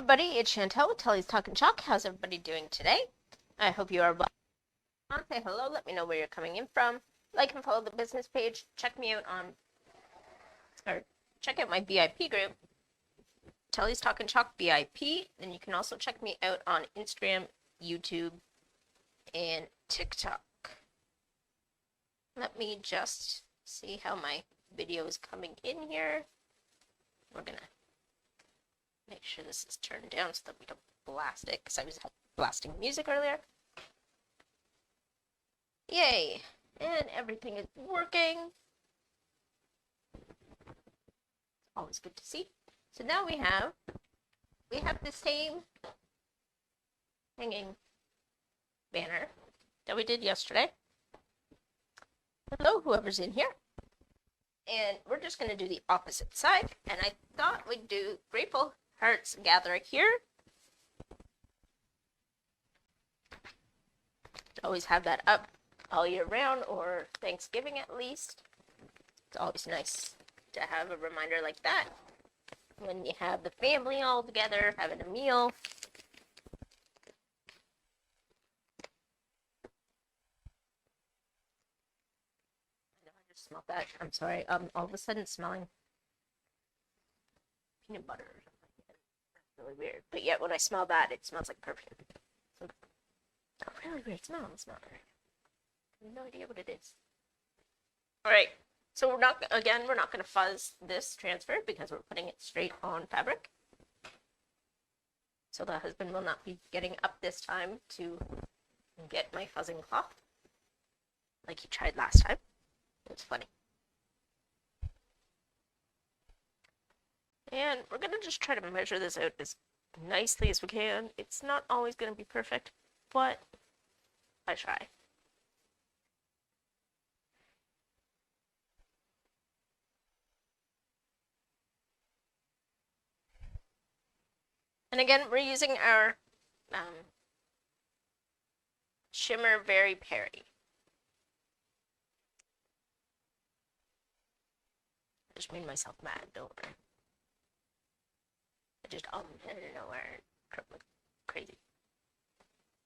everybody, it's Chantel with Telly's Talking Chalk. How's everybody doing today? I hope you are well. Say hello, let me know where you're coming in from. Like and follow the business page. Check me out check out my VIP group, Telly's Talking Chalk VIP. And you can also check me out on Instagram, YouTube, and TikTok. Let me just see how my video is coming in here. We're gonna make sure this is turned down so that we don't blast it, because I was blasting music earlier. Yay! And everything is working. It's always good to see. So now we have the same hanging banner that we did yesterday. Hello, whoever's in here. And we're just going to do the opposite side. And I thought we'd do Grateful Hearts Gather here. Always have that up all year round, or Thanksgiving at least. It's always nice to have a reminder like that when you have the family all together having a meal. I know I just smelled that. I'm sorry. All of a sudden smelling peanut butter or something. That's really weird. But yet when I smell that, it smells like perfume. So, a really weird smell. It's not right. I have no idea what it is. Alright, so we're not going to fuzz this transfer because we're putting it straight on fabric. So the husband will not be getting up this time to get my fuzzing cloth like he tried last time. It's funny. And we're going to just try to measure this out as nicely as we can. It's not always going to be perfect, but I try. And again, we're using our Shimmer Very Perry. I just made myself mad, don't worry. I don't know where crazy.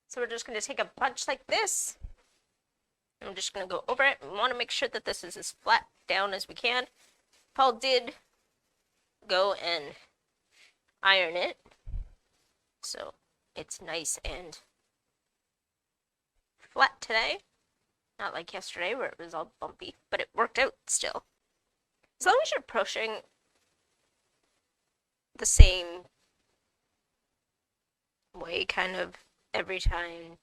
So we're just going to take a bunch like this. I'm just going to go over it. We want to make sure that this is as flat down as we can. Paul did go and iron it, so it's nice and flat today. Not like yesterday where it was all bumpy, but it worked out still. As long as you're approaching the same way kind of every time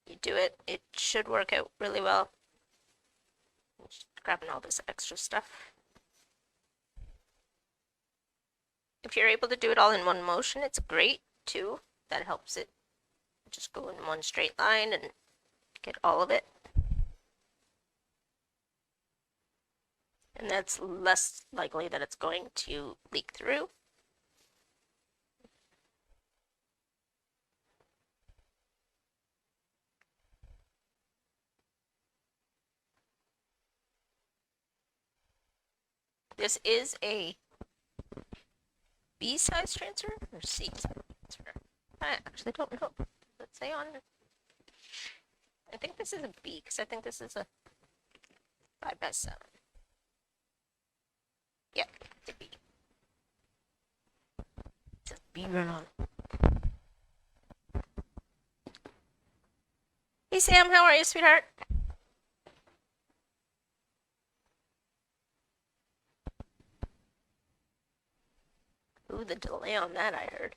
you do it, it should work out really well. Just grabbing all this extra stuff. If you're able to do it all in one motion, it's great too. That helps it just go in one straight line and get all of it. And that's less likely that it's going to leak through. This is a B size transfer or C size transfer? I actually don't know. Let's say on. I think this is a B because I think this is a 5x7. Yep, it's a B. It's a B run on. Hey Sam, how are you, sweetheart? Ooh, the delay on that I heard.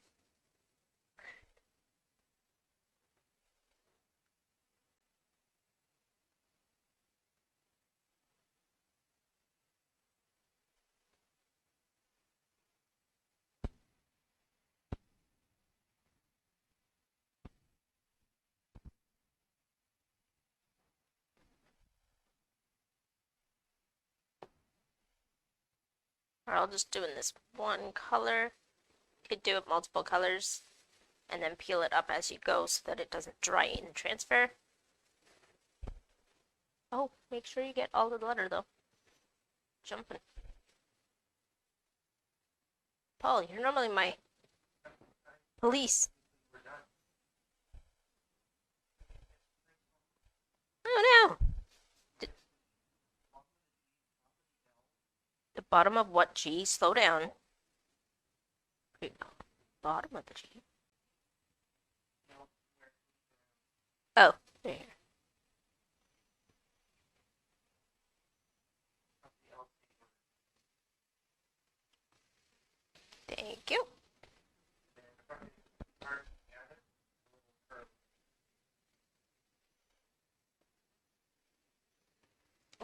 Or I'll just do in this one color. You could do it multiple colors and then peel it up as you go so that it doesn't dry and transfer. Oh, make sure you get all the letter though. Jumping. Paul, you're normally my Police. Oh no. The bottom of what G? Slow down. Bottom of the G. Oh, there. Thank you.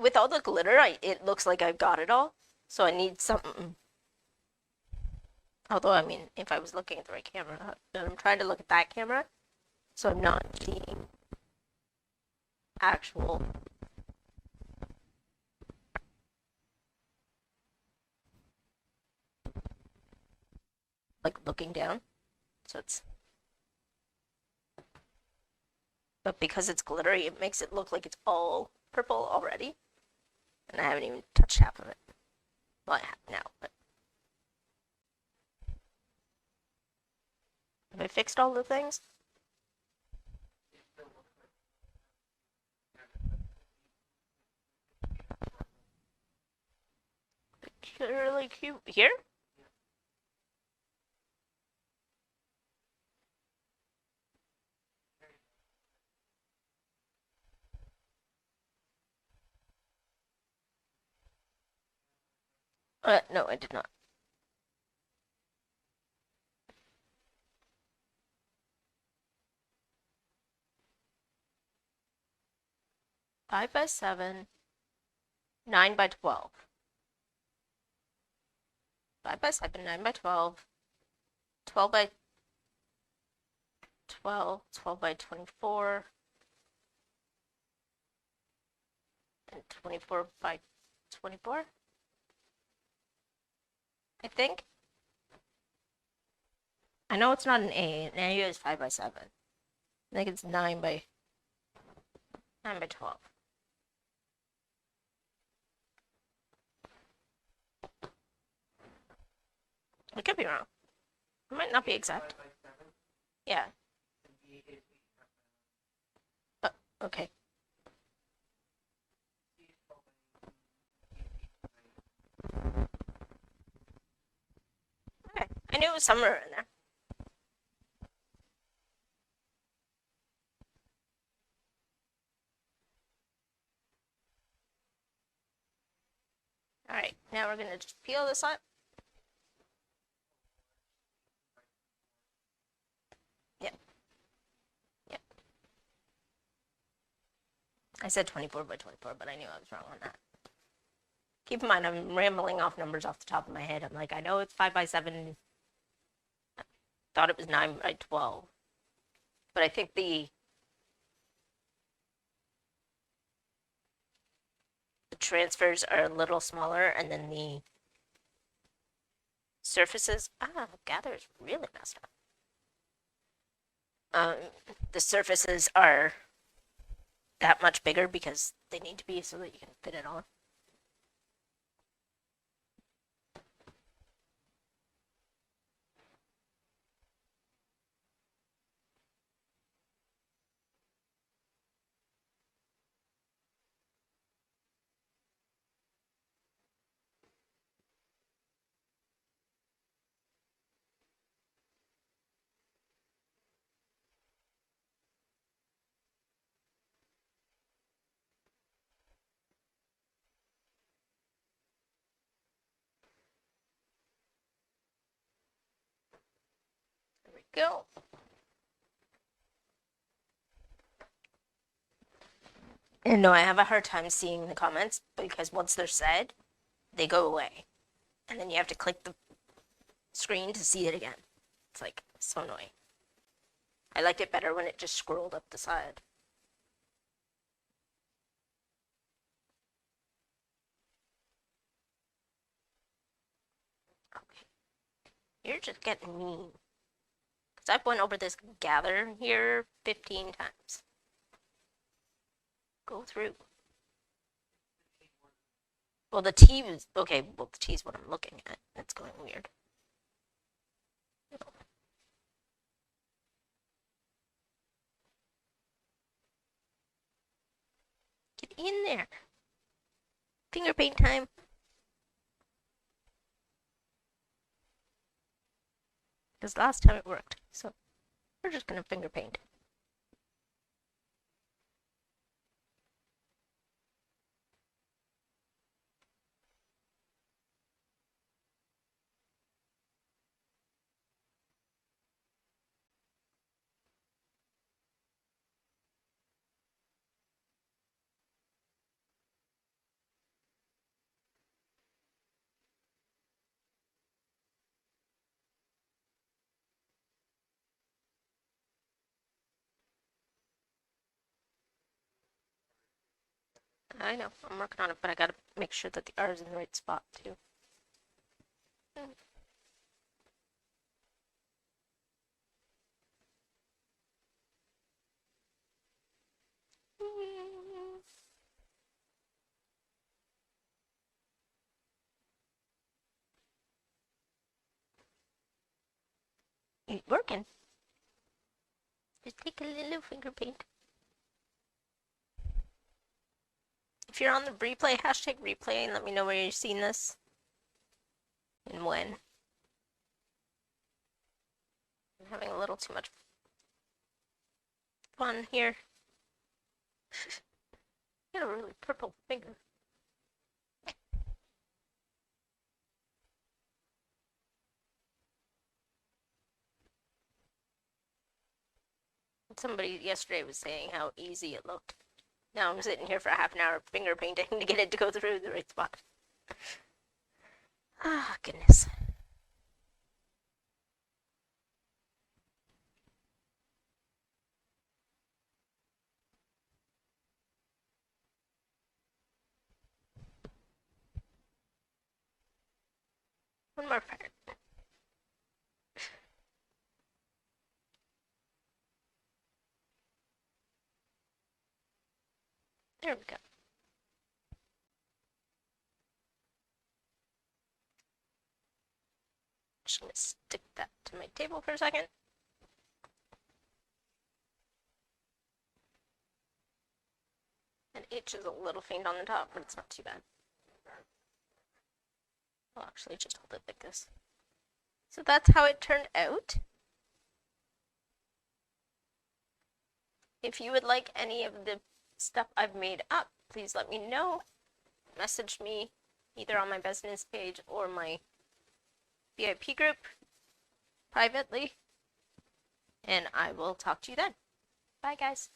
With all the glitter, it looks like I've got it all. So I need something. Although, I mean, if I was looking at the right camera, but I'm trying to look at that camera, so I'm not seeing actual. Like looking down. So it's. But because it's glittery, it makes it look like it's all purple already. And I haven't even touched half of it. Well, I have now, but. Have I fixed all the things? Really cute. Here? No, I did not. Five by 7, 9 by 12. 5 by 7, 9 by 12, 12 by 12, 12 by 24, and 24 by 24, I think. I know it's not an A. An A is 5 by 7. I think it's 9 by 12. I could be wrong. It might not be exact. Yeah. Okay. Okay. I knew it was somewhere in there. Alright, now we're gonna just peel this up. Yep. Yep. I said 24 by 24, but I knew I was wrong on that. Keep in mind, I'm rambling off numbers off the top of my head. I'm like, I know it's 5 by 7. I thought it was 9 by 12. But I think the transfers are a little smaller, and then the surfaces. Gather is really messed up. The surfaces are that much bigger because they need to be so that you can fit it on. There we go. And no, I have a hard time seeing the comments because once they're said, they go away. And then you have to click the screen to see it again. It's like so annoying. I liked it better when it just scrolled up the side. Okay. You're just getting mean. Because I've went over this gather here 15 times. Go through. Well, the T was okay. Well, the T is what I'm looking at. It's going weird. in there. Finger paint time. Because last time it worked. So we're just going to finger paint. I know, I'm working on it, but I gotta make sure that the R is in the right spot too. It's working. Just take a little finger paint. If you're on the replay, hashtag replay and let me know where you've seen this and when. I'm having a little too much fun here. Got a really purple finger. Somebody yesterday was saying how easy it looked. Now I'm sitting here for a half an hour finger painting to get it to go through the right spot. Ah, goodness. One more part. There we go. Just gonna stick that to my table for a second. And H is a little faint on the top, but it's not too bad. I'll actually just hold it like this. So that's how it turned out. If you would like any of the stuff I've made up, please let me know. Message me either on my business page or my VIP group privately, and I will talk to you then. Bye, guys.